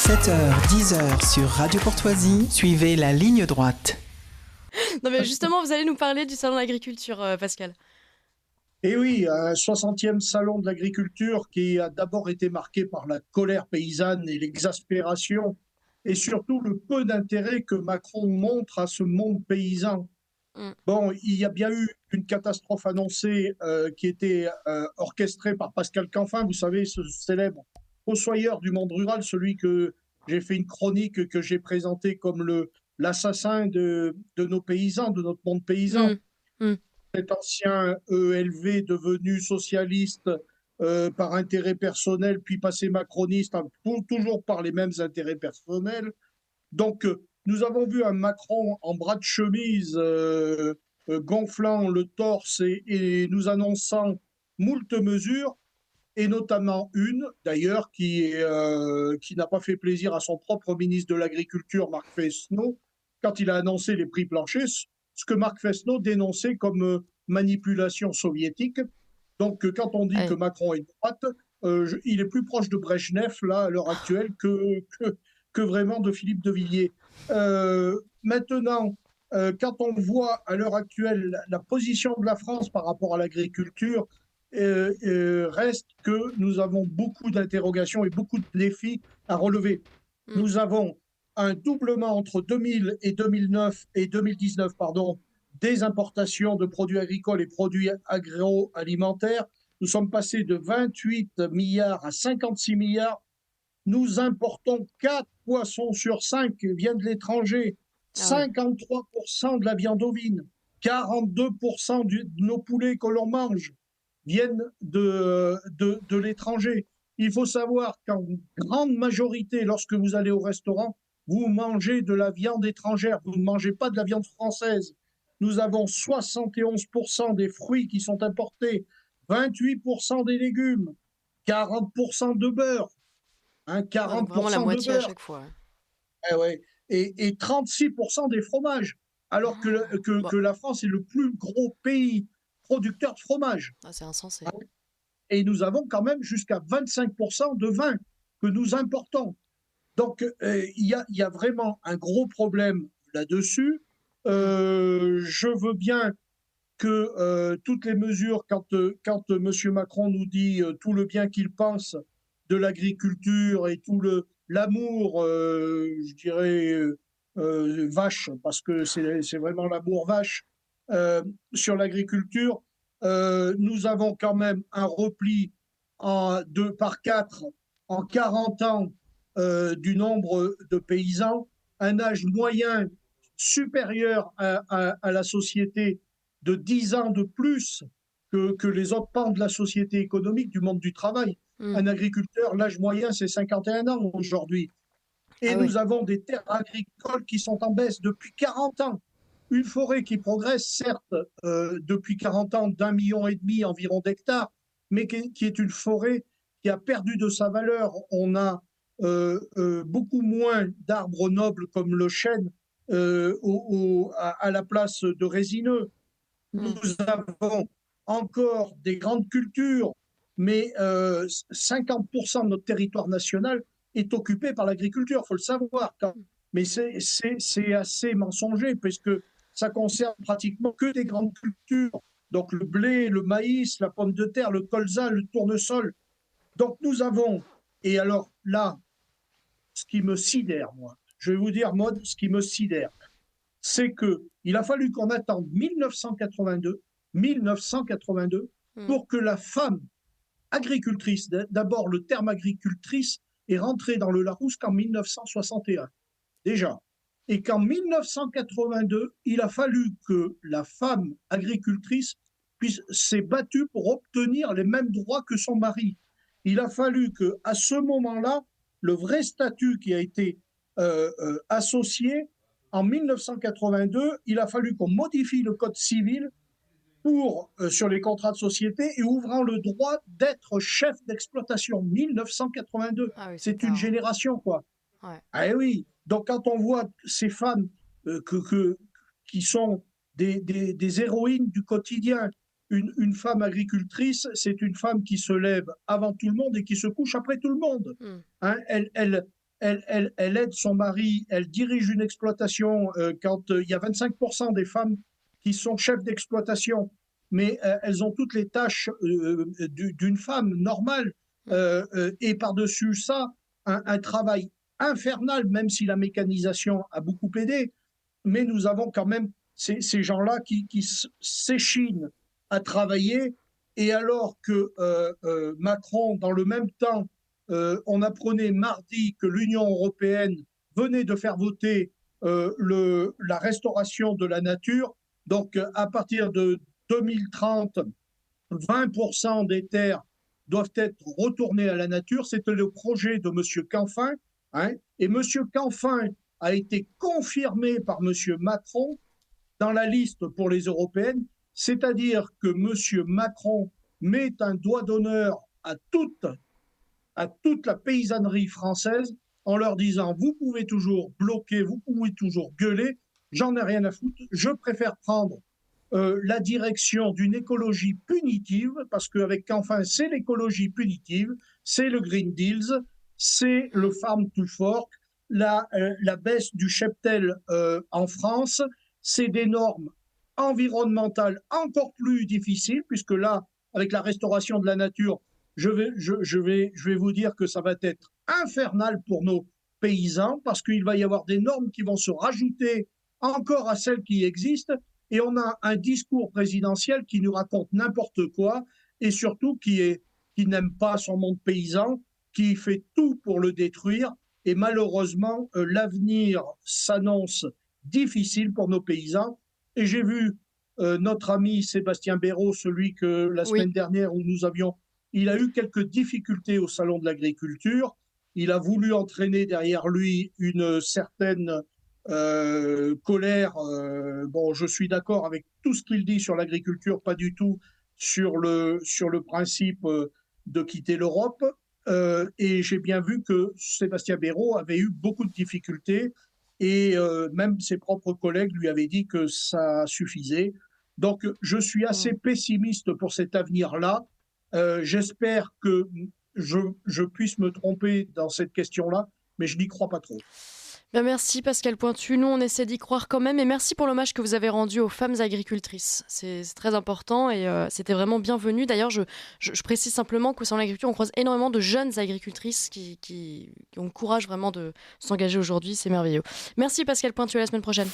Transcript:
7h, 10h sur Radio Courtoisie, suivez la ligne droite. Non mais justement, vous allez nous parler du salon de l'agriculture, Pascal. Et oui, un 60e salon de l'agriculture qui a d'abord été marqué par la colère paysanne et l'exaspération, et surtout le peu d'intérêt que Macron montre à ce monde paysan. Mm. Bon, il y a bien eu une catastrophe annoncée qui était orchestrée par Pascal Canfin, vous savez, ce célèbre fossoyeur du monde rural, celui que j'ai fait une chronique que j'ai présenté comme l'assassin de nos paysans, de notre monde paysan. Mm. Cet ancien ELV devenu socialiste par intérêt personnel, puis passé macroniste, toujours par les mêmes intérêts personnels. Donc, nous avons vu un Macron en bras de chemise, gonflant le torse et nous annonçant moult mesures, et notamment une, d'ailleurs, qui n'a pas fait plaisir à son propre ministre de l'Agriculture, Marc Fesneau, quand il a annoncé les prix planchers, ce que Marc Fesneau dénonçait comme manipulation soviétique. Donc, quand on dit que Macron est de droite, il est plus proche de Brejnev, là, à l'heure actuelle, que vraiment de Philippe de Villiers. Maintenant, quand on voit à l'heure actuelle la position de la France par rapport à l'agriculture, reste que nous avons beaucoup d'interrogations et beaucoup de défis à relever. Nous avons un doublement entre 2000 et 2009 et 2019, pardon, des importations de produits agricoles et produits agroalimentaires. Nous sommes passés de 28 milliards à 56 milliards. Nous importons 4 poissons sur 5 qui viennent de l'étranger, 53% de la viande ovine, 42% de nos poulets que l'on mange viennent de l'étranger. Il faut savoir qu'en grande majorité, lorsque vous allez au restaurant, vous mangez de la viande étrangère, vous ne mangez pas de la viande française. Nous avons 71% des fruits qui sont importés, 28% des légumes, 40% de beurre, 40% vraiment la moitié de beurre. à chaque fois. Et 36% des fromages, alors que la France est le plus gros pays producteur de fromage. C'est insensé. Et nous avons quand même jusqu'à 25% de vin que nous importons. Donc, il y a vraiment un gros problème là-dessus. Je veux bien que toutes les mesures, quand M. Macron nous dit tout le bien qu'il pense de l'agriculture et tout l'amour, je dirais, vache, parce que c'est vraiment l'amour vache sur l'agriculture, nous avons quand même un repli par 4 en 40 ans du nombre de paysans, un âge moyen supérieur à la société de 10 ans de plus que les autres pans de la société économique, du monde du travail. Un agriculteur, l'âge moyen, c'est 51 ans aujourd'hui. Et nous avons des terres agricoles qui sont en baisse depuis 40 ans. Une forêt qui progresse, certes, depuis 40 ans, d'1,5 million environ d'hectares, mais qui est une forêt qui a perdu de sa valeur. On a beaucoup moins d'arbres nobles comme le chêne à la place de résineux. Nous avons encore des grandes cultures, mais 50% de notre territoire national est occupé par l'agriculture, il faut le savoir. Mais c'est assez mensonger, puisque ça concerne pratiquement que des grandes cultures. Donc le blé, le maïs, la pomme de terre, le colza, le tournesol. Donc nous avons, et alors là, ce qui me sidère, moi, je vais vous dire, Maud, ce qui me sidère, c'est qu'il a fallu qu'on attende 1982 pour que la femme agricultrice, d'abord le terme agricultrice est rentré dans le Larousse qu'en 1961, déjà. Et qu'en 1982, il a fallu que la femme agricultrice s'est battue pour obtenir les mêmes droits que son mari. Il a fallu qu'à ce moment-là, le vrai statut qui a été associé, en 1982, il a fallu qu'on modifie le code civil sur les contrats de société et ouvrant le droit d'être chef d'exploitation. 1982, c'est une génération, quoi. Ouais. Ah oui, donc quand on voit ces femmes qui sont des héroïnes du quotidien, une femme agricultrice, c'est une femme qui se lève avant tout le monde et qui se couche après tout le monde. Hein, elle aide son mari, elle dirige une exploitation quand il y a 25% des femmes qui sont chefs d'exploitation, mais elles ont toutes les tâches d'une femme normale. Et par-dessus ça, un travail infernal, même si la mécanisation a beaucoup aidé. Mais nous avons quand même ces gens-là qui s'échinent à travailler. Et alors que Macron, dans le même temps, on apprenait mardi que l'Union européenne venait de faire voter la restauration de la nature. Donc, à partir de 2030, 20% des terres doivent être retournées à la nature. C'était le projet de M. Canfin. Hein, et M. Canfin a été confirmé par M. Macron dans la liste pour les européennes. C'est-à-dire que M. Macron met un doigt d'honneur à toute la paysannerie française en leur disant « vous pouvez toujours bloquer, vous pouvez toujours gueuler, j'en ai rien à foutre, je préfère prendre la direction d'une écologie punitive, parce qu'avec Canfin, c'est l'écologie punitive, c'est le Green Deal, c'est le Farm to Fork, la baisse du cheptel en France, c'est des normes environnementales encore plus difficiles, puisque là, avec la restauration de la nature, je vais vous dire que ça va être infernal pour nos paysans, parce qu'il va y avoir des normes qui vont se rajouter encore à celles qui existent, et on a un discours présidentiel qui nous raconte n'importe quoi, et surtout qui n'aime pas son monde paysan, qui fait tout pour le détruire, et malheureusement, l'avenir s'annonce difficile pour nos paysans. Et j'ai vu notre ami Sébastien Béraud, celui que la semaine dernière où il a eu quelques difficultés au Salon de l'Agriculture. Il a voulu entraîner derrière lui une certaine colère. Bon, je suis d'accord avec tout ce qu'il dit sur l'agriculture, pas du tout sur le principe de quitter l'Europe. Et j'ai bien vu que Sébastien Béraud avait eu beaucoup de difficultés et même ses propres collègues lui avaient dit que ça suffisait. Donc, je suis assez pessimiste pour cet avenir-là. J'espère que je puisse me tromper dans cette question-là, mais je n'y crois pas trop. Bien, merci Pascal Pointu. Nous, on essaie d'y croire quand même. Et merci pour l'hommage que vous avez rendu aux femmes agricultrices. C'est très important et c'était vraiment bienvenu. D'ailleurs, je précise simplement qu'au sein de l'agriculture, on croise énormément de jeunes agricultrices qui ont le courage vraiment de s'engager aujourd'hui. C'est merveilleux. Merci Pascal Pointu. À la semaine prochaine.